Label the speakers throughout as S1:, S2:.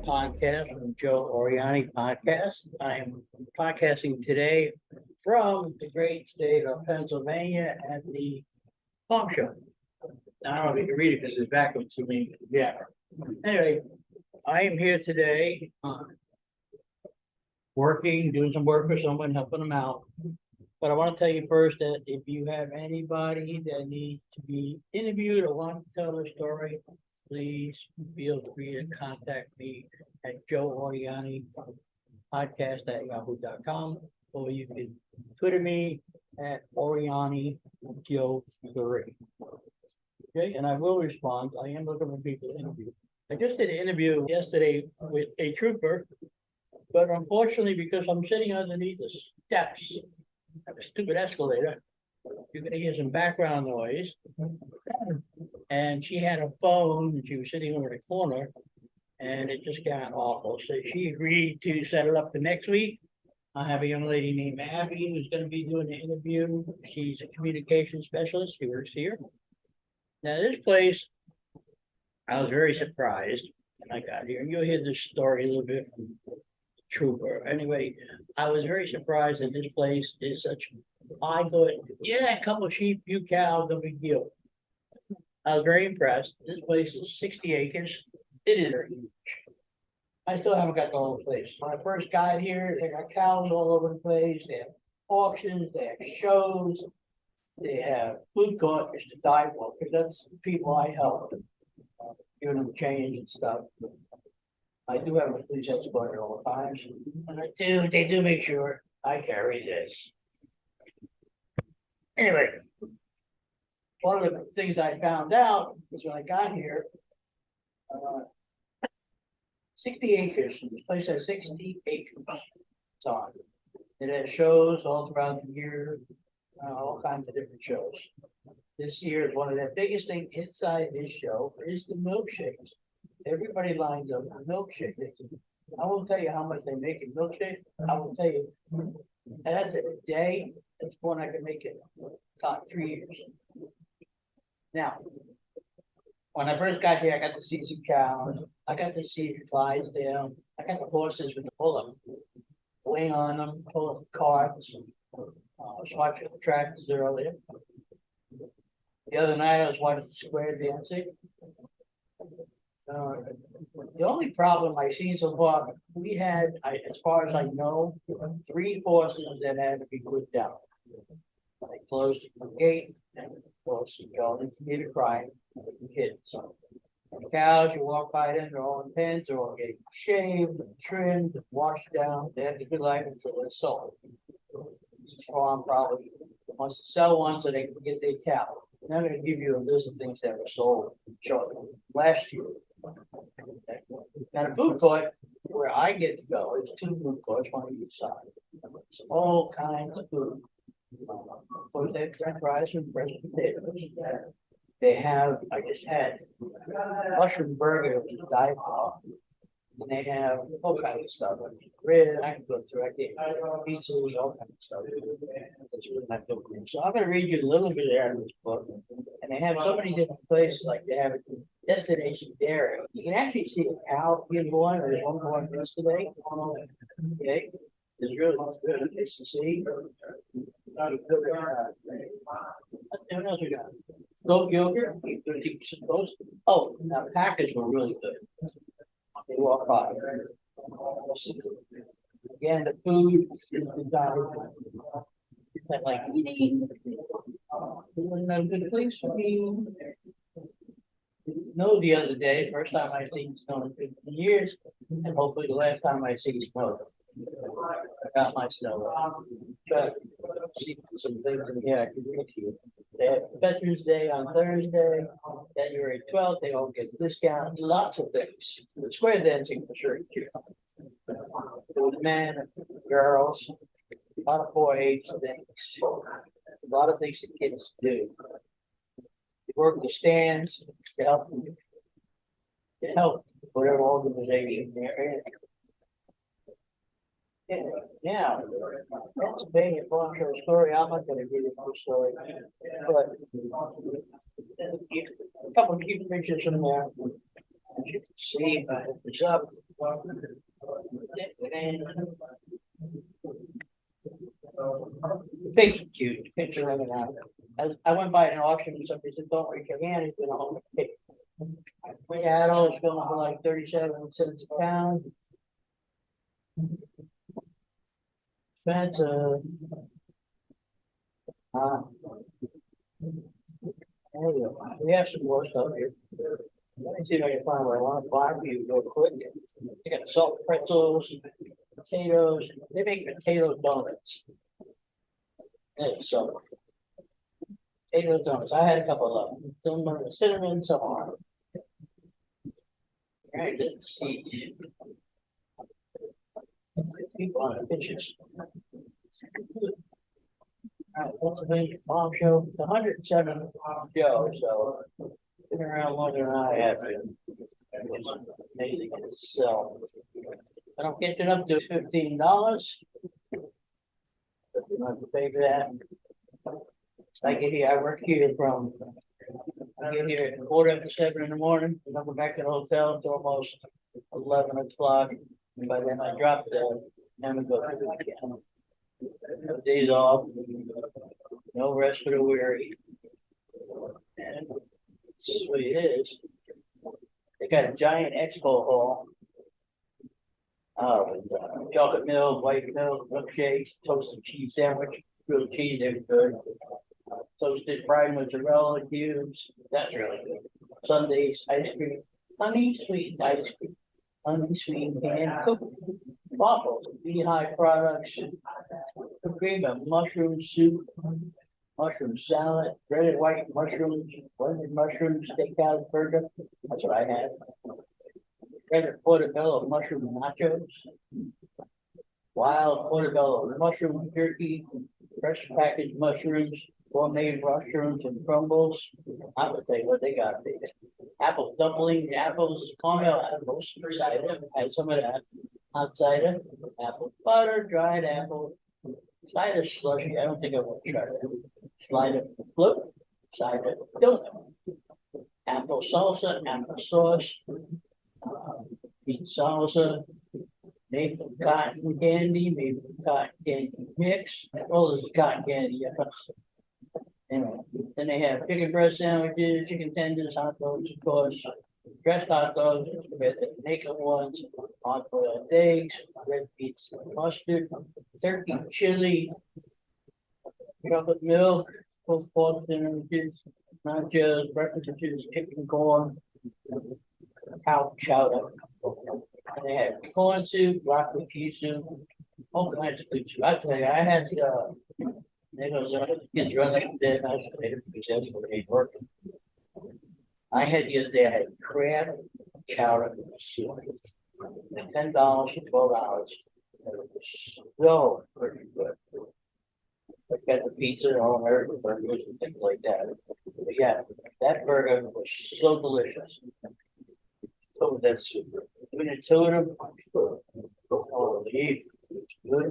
S1: podcast from Joe Oriani Podcast. I am podcasting today from the great state of Pennsylvania at the Farm Show. Now, I don't know if you can read it because it's backwards to me. Yeah. Anyway, I am here today doing some work for someone, helping them out. But I want to tell you first that if you have anybody that needs to be interviewed or want to tell their story, please feel free to contact me at Joe Oriani podcast@yahoo.com, or you can Twitter me at Oriani Joe 3. Okay, and I will respond. I am looking for people to interview. I just did an interview yesterday with a trooper, but unfortunately, because I'm sitting underneath the steps of a stupid escalator, you're gonna hear some background noise. And she had a phone and she was sitting over the corner and it just got awful. So she agreed to set it up for next week. I have a young lady named Abby who's going to be doing the interview. She's a communication specialist. She works here. Now, this place, I was very surprised when I got here. And you'll hear this story a little bit from the trooper. Anyway, I was very surprised that this place is such. I thought, yeah, a couple of sheep, few cows, no big deal. I was very impressed. This place is 60 acres. It is huge. I still haven't got the whole place. When I first got here, they got cows all over the place. They have auctions, they have shows, they have food court, just to dive well, because that's the people I help, giving them change and stuff. I do have a police escort all the time, and they do make sure I carry this. Anyway, one of the things I found out is when I got here, 60 acres. This place has 60 acres. It's on. It has shows all throughout the year, all kinds of different shows. This year is one of the biggest things inside this show is the milkshakes. Everybody lines up for milkshakes. I won't tell you how much they make in milkshakes. I will tell you, that's a day. That's one I can make it about 3 years. Now, when I first got here, I got to see some cows. I got to see the Clydesdale. I got the horses with the pull-up, weighing on them, pulling the carts. I was watching the tractors earlier. The other night, I was watching the square dancing. The only problem I've seen so far, we had, as far as I know, 3 horses that had to be put down. They closed the gate and closed the building to me to cry the kids. So the cows, you walk by them, they're all in pens, they're all getting shaved, trimmed, washed down. They have a good life until they're sold. Each farm probably wants to sell one so they can get their cow. And I'm going to give you a list of things that were sold last year. Now the food court where I get to go is 2 food courts, one on each side. So all kinds of food. Of course, they have French fries and fresh potatoes. They have, I just had mushroom burger, which is dive bar. And they have all kinds of stuff. Rib, I can go through, I get pizzas, all kinds of stuff. That's really not good. So I'm going to read you a little bit out of this book. And they have so many different places, like they have a destination dairy. You can actually see a cow being born. There's one born yesterday. Okay. It's really good. Nice to see. What else we got? Goat yogurt, 30% toast. Oh, now packers were really good. They walk by. Again, the food is like eating. It wasn't a good place for me. Snow the other day, first time I seen snow in 15 years, and hopefully the last time I see snow. I got my snow. But see some things in here I can read to you. They have Veterans Day on Thursday, January 12th. They all get discounts, lots of things. The square dancing for sure. With men, girls, a lot of 4-H things. A lot of things that kids do. They work the stands to help whatever organization they're in. Yeah, Pennsylvania Farm Show story. I'm not going to give you the whole story, but a couple of key pictures in there. As you can see, it's up. Big cute picture of it out. I went by an auction and somebody said, don't raise your hand, it's gonna hold a pic. We had all it's going for like 37 cents a pound. That's we have some more stuff here. Let me see if I can find where I want to buy for you real quick. They got salt pretzels, potatoes. They make potato donuts. So potato donuts. I had a couple of them. Some are cinnamon, some are. All right, let's see. People on the pictures. All right, Pennsylvania Farm Show. It's 107th show, so been around longer than I have been. It's amazing in itself. I don't get it up to $15. But you don't have to pay for that. I get here, I work here from, I get here at 7:15 in the morning, and I go back to the hotel until almost 11 o'clock. And by then I drop the, and we go to the weekend. No days off, no rest for the weary. And that's what it is. They got a giant expo hall. With chocolate milk, white milk, milkshakes, toasted cheese sandwich, grilled cheese, they're good. Toasted fried mozzarella cubes, that's really good. Sundays, ice cream, honey sweetened ice cream, honey sweetened canned cookies, waffles, beehive products, cream of mushroom soup, mushroom salad, breaded white mushrooms, blended mushroom steakhouse burger. That's what I had. Breaded portobello mushroom nachos, wild portobello mushroom jerky, fresh packaged mushrooms, gourmet mushrooms and crumbles. I would tell you what they got there. Apple dumplings, apples, caramel apples, cider, had some of that. Hot cider, apple butter, dried apple, cider slushy. I don't think I want to try that. Cider float, cider donut, apple salsa, apple sauce, salsa, maple cotton candy, maple cotton candy mix. Oh, there's cotton candy. Anyway, then they have chicken breast sandwiches, chicken tenders, hot dogs, of course, dressed hot dogs, the naked ones, hot boiled eggs, red beets, mustard, turkey chili, chocolate milk, pulled pork sandwiches, nachos, breakfast dishes, chicken corn, cow chowder. And they had corn soup, broccoli cheese soup, all kinds of good soup. I tell you, I had they go, kids running dead. I was because that's what they working. I had the other day. I had crab chowder soup. $10 for $12. It was so pretty good. I got the pizza and all American burgers and things like that. But yeah, that burger was so delicious. So that's super. When it's two of them, oh, gee. Good.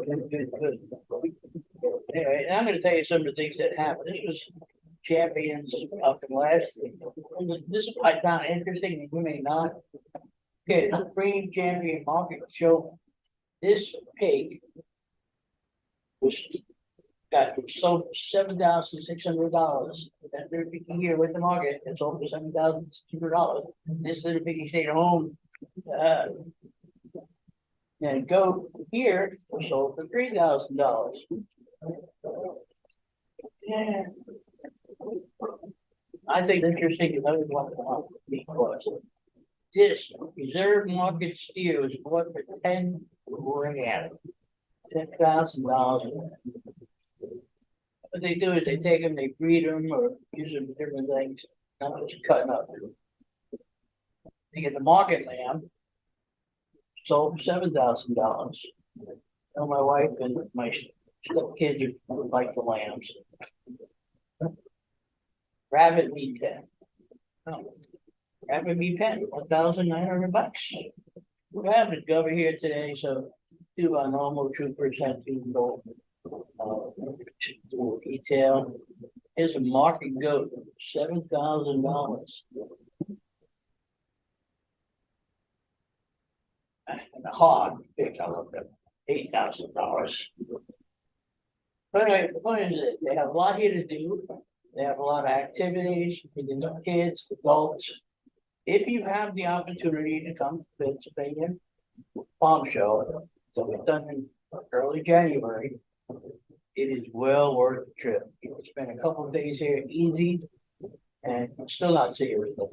S1: Anyway, and I'm going to tell you some of the things that happened. This was champions up in last. This I found interesting, and you may not. Okay, the Supreme Champion Market Show. This pig was got sold for $7,600. That little piggy here with the market, it's sold for $7,600. This little piggy stayed at home. And goat here was sold for $3,000. Yeah. I think it's interesting another one because this reserve market steer was bought for $10,000. $10,000. What they do is they take them, they breed them, or use them for different things. Not just cutting up. They get the market lamb. Sold for $7,000. My wife and my stepkids would like the lambs. Rabbit meat pen. Oh, rabbit meat pen, $1,900. We have it over here today, so two our normal troopers had to go detail. Here's a market goat, $7,000. And the hog, pigs, I looked at $8,000. But anyway, the point is that they have a lot here to do. They have a lot of activities, you can do kids, adults. If you have the opportunity to come to Pennsylvania Farm Show, so it's done in early January, it is well worth the trip. You can spend a couple of days here easy, and I'm still not seeing everything.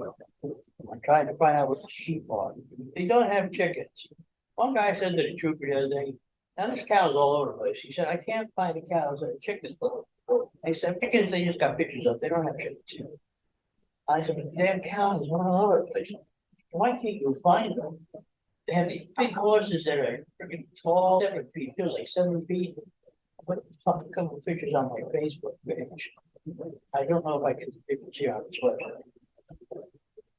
S1: I'm trying to find out what the sheep are. They don't have chickens. One guy said to the trooper the other day, now there's cows all over the place. He said, I can't find the cows and the chickens. They said, chickens, they just got pictures of. They don't have chickens. I said, but damn cows all over the place. Why can't you find them? They have these big horses that are freaking tall, 7 feet, feels like 7 feet. I put a couple of pictures on my Facebook page. I don't know if I get the pictures here on this website.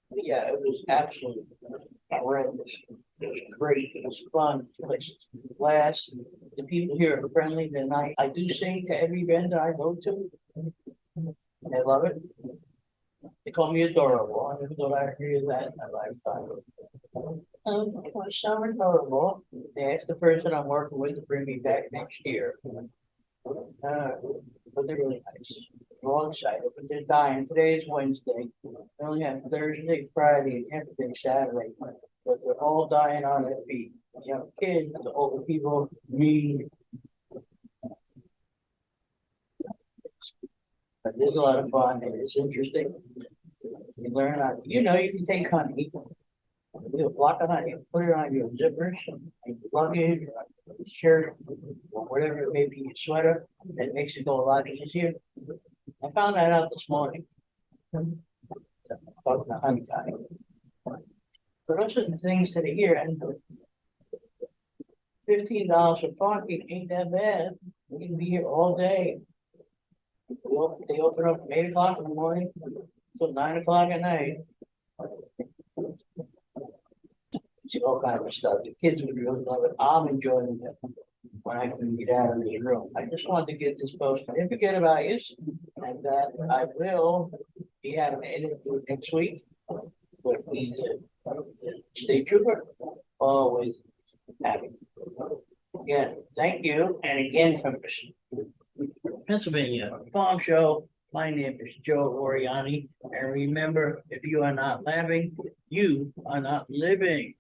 S1: But yeah, it was absolutely horrendous. It was great. It was fun. The place last. The people here are friendly. They're nice. I do sing to every vendor I go to. I love it. They call me adorable. I never thought I'd hear that in my lifetime. So adorable. They asked the person I'm working with to bring me back next year. But they're really nice. Wrong side, but they're dying. Today is Wednesday. They only have Thursday, Friday, and everything Saturday. But they're all dying on their feet. Young kids, the older people, me. But there's a lot of fun and it's interesting. You learn how, you can take honey, you block of honey, put it on your zippers, your luggage, your shirt, or whatever it may be, your sweater. It makes it go a lot easier. I found that out this morning. Talking to honey guy. But those are the things that are here, and $15 for parking ain't that bad. We can be here all day. They open up from 8 o'clock in the morning till 9 o'clock at night. See all kinds of stuff. The kids would really love it. I'm enjoying it when I can get out of this room. I just wanted to get this posted. Don't forget about you, and that I will be having an interview next week with the state trooper. Always happy. Again, thank you. And again, from Pennsylvania Farm Show, my name is Joe Oriani. And remember, if you are not laughing, you are not living.